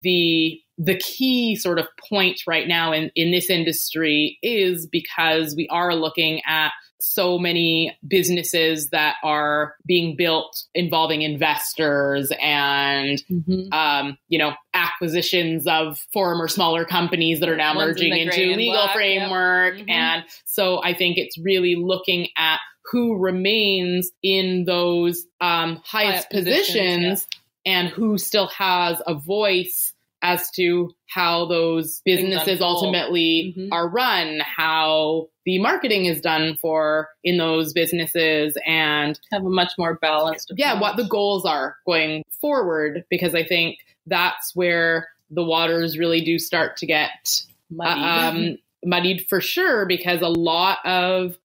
the key sort of point right now in this industry is because we are looking at so many businesses that are being built involving investors and, acquisitions of former smaller companies that are now merging into legal framework. Yep. And so I think it's really looking at who remains in those highest positions and who still has a voice as to how those businesses ultimately are run, how the marketing is done in those businesses, and have a much more balanced approach. What the goals are going forward, because I think that's where the waters really do start to get muddied for sure, because a lot of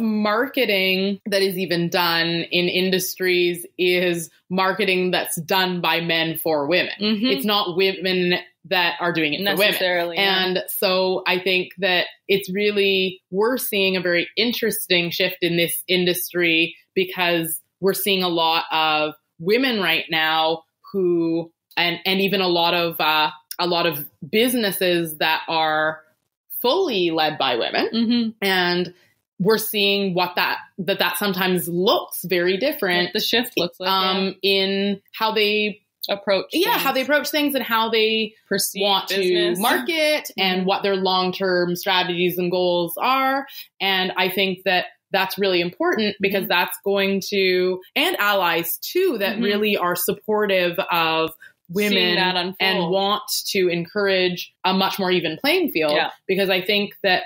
marketing that is even done in industries is marketing that's done by men for women. It's not women that are doing it for women. And so I think that we're seeing a very interesting shift in this industry, because we're seeing a lot of women right now who, and even a lot of businesses that are fully led by women. And we're seeing that sometimes looks very different. What the shift looks like in how they approach things and how they want to market and what their long-term strategies and goals are. And I think that that's really important, because that's going to, and allies too, that really are supportive of women and want to encourage a much more even playing field, because I think that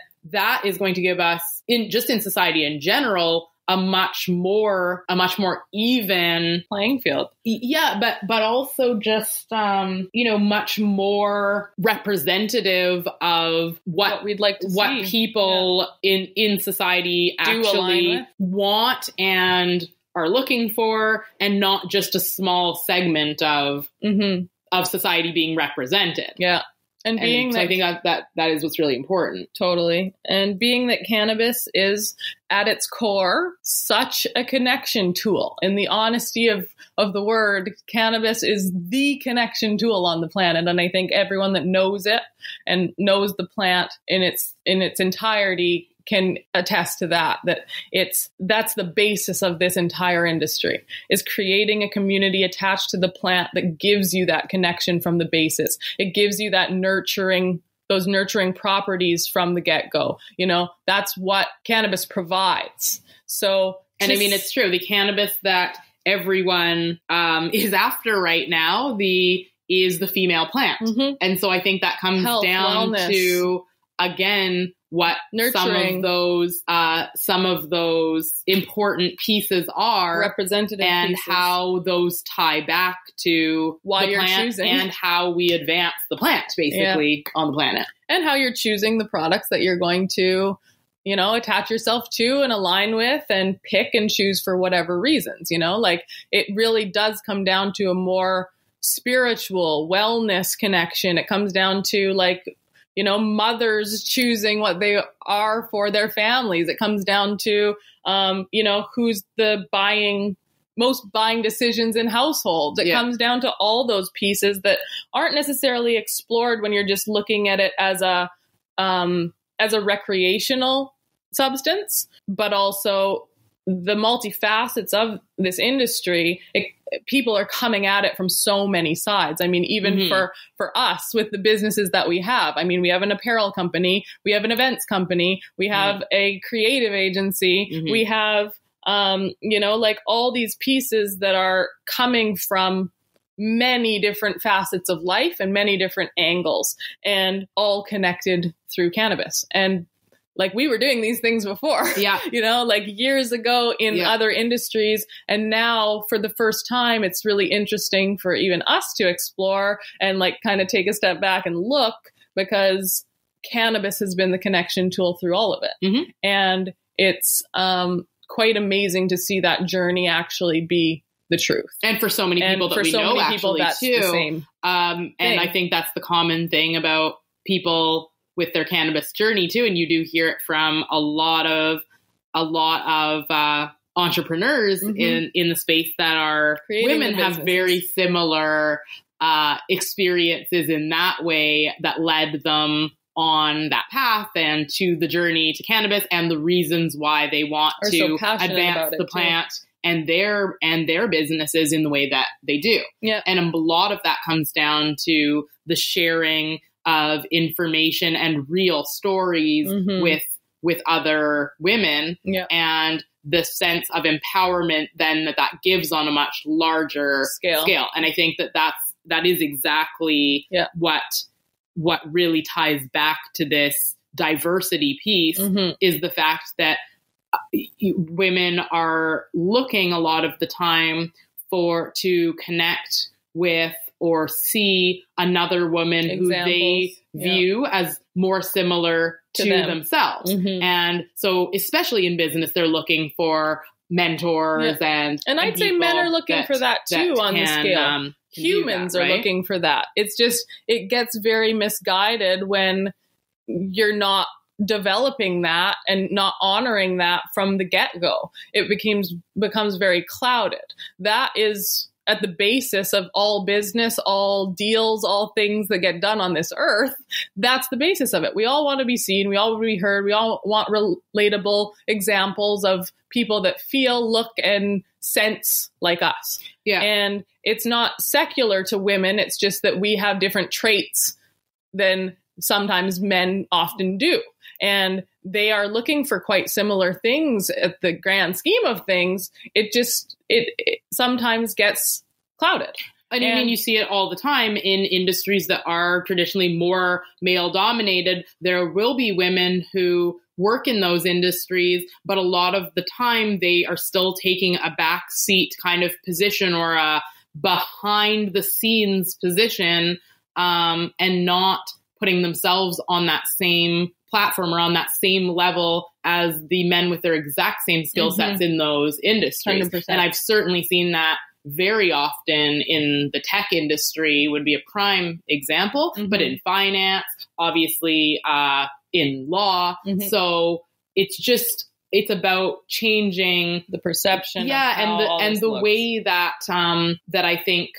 is going to give us, in society in general, a much more even playing field. Yeah, but also just much more representative of what we'd like to see, what people in society actually want and are looking for, and not just a small segment of society being represented. Yeah. And being so I think that is what's really important. Totally. And being that cannabis is at its core such a connection tool. In the honesty of the word, cannabis is the connection tool on the planet. And I think everyone that knows it and knows the plant in its entirety can attest to that's the basis of this entire industry, is creating a community attached to the plant that gives you that connection from the basis. It gives you that those nurturing properties from the get-go. That's what cannabis provides. So, and I mean, it's true. The cannabis that everyone is after right now, is the female plant. And so I think that comes down to, again, what some of those important pieces are, representative and pieces, how those tie back to why the you're plant choosing, and how we advance the plant basically on the planet, and how you're choosing the products that you're going to, attach yourself to and align with and pick and choose for whatever reasons. Like, it really does come down to a more spiritual wellness connection. It comes down to mothers choosing what they are for their families. It comes down to, who's the most buying decisions in households. It comes down to all those pieces that aren't necessarily explored when you're just looking at it as a recreational substance, but also the multifacets of this industry. People are coming at it from so many sides. I mean, even for us with the businesses that we have, I mean, we have an apparel company, we have an events company, we have a creative agency, we have, all these pieces that are coming from many different facets of life and many different angles, and all connected through cannabis. And we were doing these things before, years ago in other industries. And now for the first time, it's really interesting for even us to explore and kind of take a step back and look, because cannabis has been the connection tool through all of it. And it's quite amazing to see that journey actually be the truth. And for so many people that we know, actually, that's too. The same and I think that's the common thing about people with their cannabis journey too. And you do hear it from a lot of entrepreneurs in the space that are creating women, have very similar experiences in that way that led them on that path and to the journey to cannabis, and the reasons why they want to advance the plant and their businesses in the way that they do. Yeah. And a lot of that comes down to the sharing of information and real stories with other women, and the sense of empowerment then that gives on a much larger scale. And I think that is exactly what really ties back to this diversity piece, is the fact that women are looking a lot of the time to connect with or see another woman who they view as more similar to themselves. And so, especially in business, they're looking for mentors and I'd say men are looking for that too on the scale. Humans are looking for that. It's just, it gets very misguided when you're not developing that and not honoring that from the get-go. It becomes very clouded. That is at the basis of all business, all deals, all things that get done on this earth. That's the basis of it. We all want to be seen. We all want to be heard. We all want relatable examples of people that feel, look, and sense like us. Yeah. And it's not secular to women. It's just that we have different traits than sometimes men often do. And they are looking for quite similar things at the grand scheme of things. It sometimes gets clouded. I mean, you see it all the time in industries that are traditionally more male dominated. There will be women who work in those industries, but a lot of the time they are still taking a backseat kind of position or a behind the scenes position, and not putting themselves on that same platform or on that same level as the men with their exact same skill sets in those industries. 100%. And I've certainly seen that very often in the tech industry would be a prime example, but in finance, obviously, in law. So it's about changing the perception. Yeah. And the way that, that I think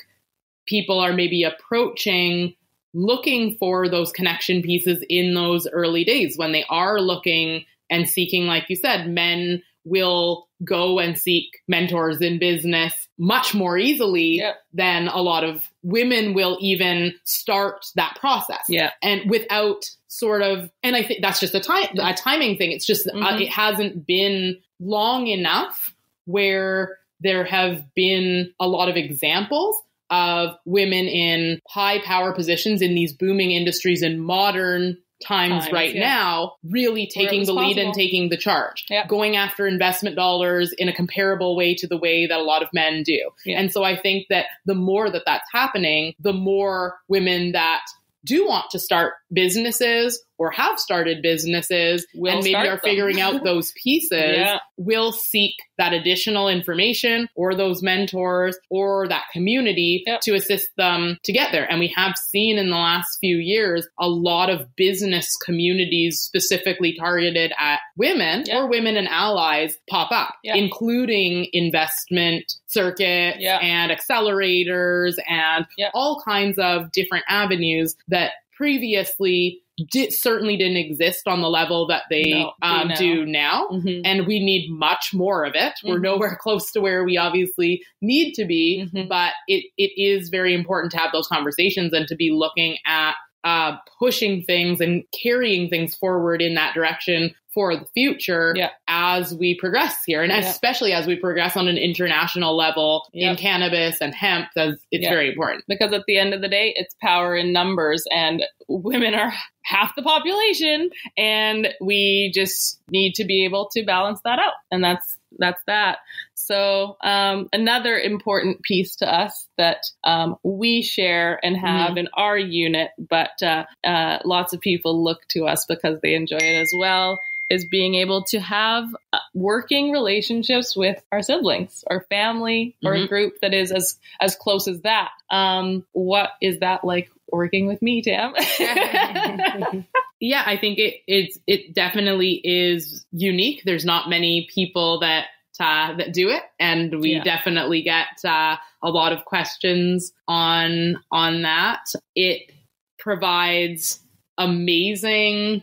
people are maybe approaching looking for those connection pieces in those early days when they are looking and seeking, like you said, men will go and seek mentors in business much more easily than a lot of women will even start that process. Yeah. And without and I think that's just a timing thing. It's just, it hasn't been long enough where there have been a lot of examples of women in high power positions in these booming industries in modern times right now, really taking the lead and taking the charge, going after investment dollars in a comparable way to the way that a lot of men do. And so I think that the more that that's happening, the more women that do want to start businesses or have started businesses and maybe are figuring out those pieces will seek that additional information or those mentors or that community to assist them to get there. And we have seen in the last few years a lot of business communities specifically targeted at women or women and allies pop up, including investment circuits and accelerators and all kinds of different avenues that previously certainly didn't exist on the level that they do now. And we need much more of it. We're nowhere close to where we obviously need to be, but it is very important to have those conversations and to be looking at pushing things and carrying things forward in that direction for the future as we progress here. And especially as we progress on an international level in cannabis and hemp, it's very important. Because at the end of the day, it's power in numbers, and women are half the population, and we just need to be able to balance that out. And that's that. So another important piece to us that we share and have in our unit, but lots of people look to us because they enjoy it as well, is being able to have working relationships with our siblings or family or a group that is as close as that. What is that like working with me, Tam? Yeah, I think it definitely is unique. There's not many people that that do it. And we definitely get a lot of questions on that. It provides amazing,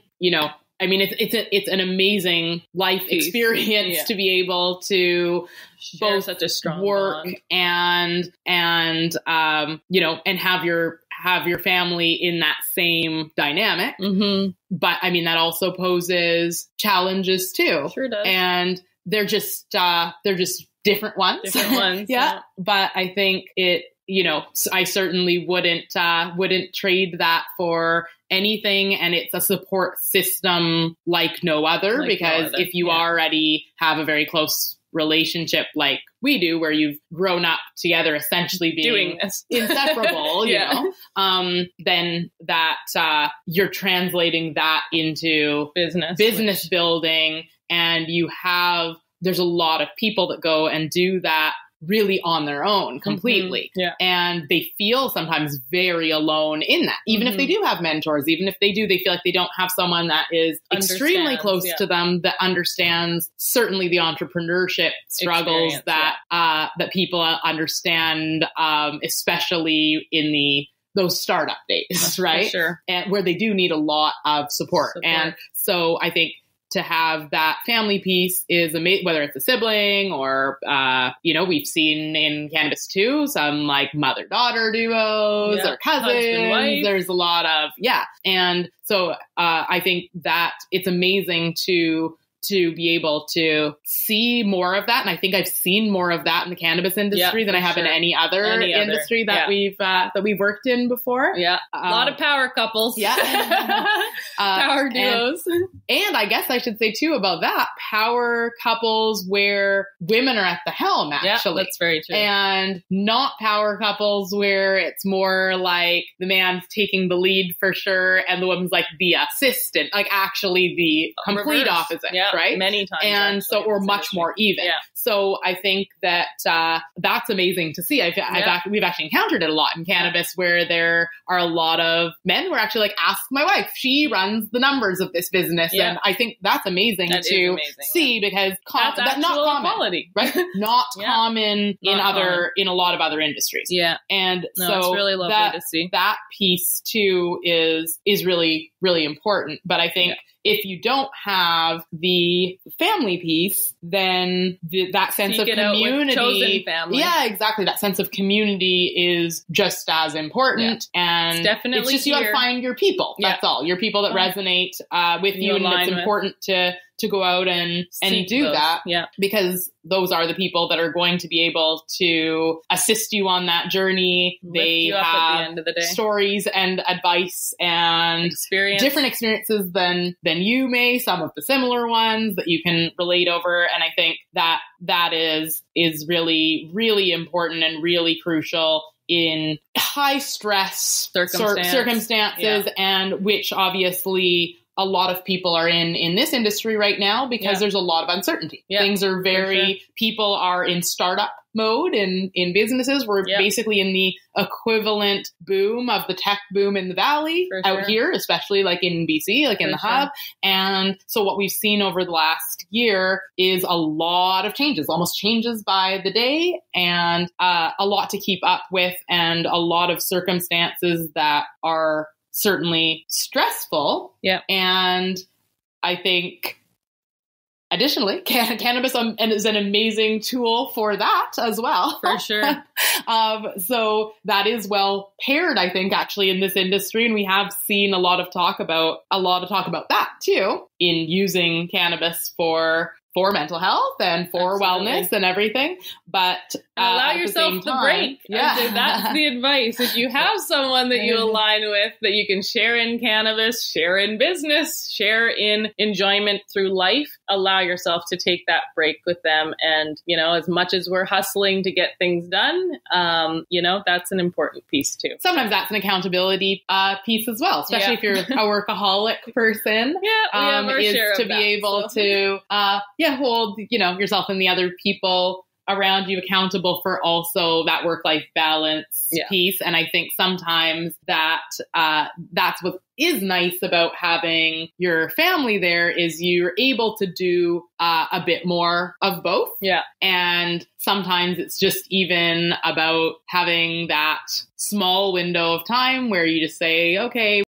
I mean, it's an amazing life experience to be able to share both such a strong work bond. and have your family in that same dynamic. Mm-hmm. But I mean, that also poses challenges too. Sure does. And they're just different ones. Different ones. Yeah. But I think it, I certainly wouldn't trade that for anything. And it's a support system like no other, because if you already have a very close relationship like we do, where you've grown up together, essentially being inseparable, then that you're translating that into business building, and there's a lot of people that go and do that really on their own completely. Mm-hmm. Yeah. And they feel sometimes very alone in that. Even if they do have mentors, even if they feel like they don't have someone that is extremely close to them, that understands certainly the entrepreneurship struggles that people understand, especially in those startup days, right? For sure. And where they do need a lot of support. And so I think to have that family piece is amazing, whether it's a sibling or, we've seen in cannabis too, some like mother-daughter duos or cousins. Husband-wife. There's a lot of, And so I think that it's amazing to be able to see more of that. And I think I've seen more of that in the cannabis industry than I have in any other industry that we've worked in before. Yeah. A lot of power couples. Yeah. Power duos. And I guess I should say too about that, power couples where women are at the helm, actually. Yeah, that's very true. And not power couples where it's more like the man's taking the lead for sure and the woman's like the assistant, like actually the complete opposite. Yeah. Right? Many times. And so, or much more even. Yeah. So I think that that's amazing to see. We've actually encountered it a lot in cannabis where there are a lot of men who are actually like, ask my wife. She runs the numbers of this business. Yeah. And I think that's amazing to see because that's not common. Quality. Right? Not common in a lot of other industries. Yeah. And so it's really lovely to see. That piece too is really, really important. But I think if you don't have the family piece, then that sense of community, chosen family. Yeah, exactly. That sense of community is just as important. Yeah. And it's just you have to find your people. That's all. Your people that resonate with you, and it's important to go out and do that. Yeah. Because those are the people that are going to be able to assist you on that journey. They have at the end of the day. Stories and advice and different experiences than you may, some of the similar ones that you can relate over. And I think that is really, really important and really crucial in high stress circumstances, and which obviously a lot of people are in this industry right now because there's a lot of uncertainty. Yeah, things are people are in startup mode in businesses. We're basically in the equivalent boom of the tech boom in the valley out here, especially like in BC, like in the hub. And so what we've seen over the last year is a lot of changes, almost changes by the day, and a lot to keep up with, and a lot of circumstances that are certainly stressful. Yeah. And I think additionally, cannabis is an amazing tool for that as well. For sure. So that is well paired, I think, actually in this industry. And we have seen a lot of talk about that too, in using cannabis for mental health and for wellness and everything. But allow yourself to break. Yeah. That's the advice. If you have someone that you align with, that you can share in cannabis, share in business, share in enjoyment through life, allow yourself to take that break with them. And, as much as we're hustling to get things done, that's an important piece too. Sometimes that's an accountability piece as well, especially if you're a workaholic person. Yeah, is to be able to hold yourself and the other people around you, accountable for also that work-life balance piece. And I think sometimes that that's what is nice about having your family there is you're able to do a bit more of both. Yeah. And sometimes it's just even about having that small window of time where you just say, okay,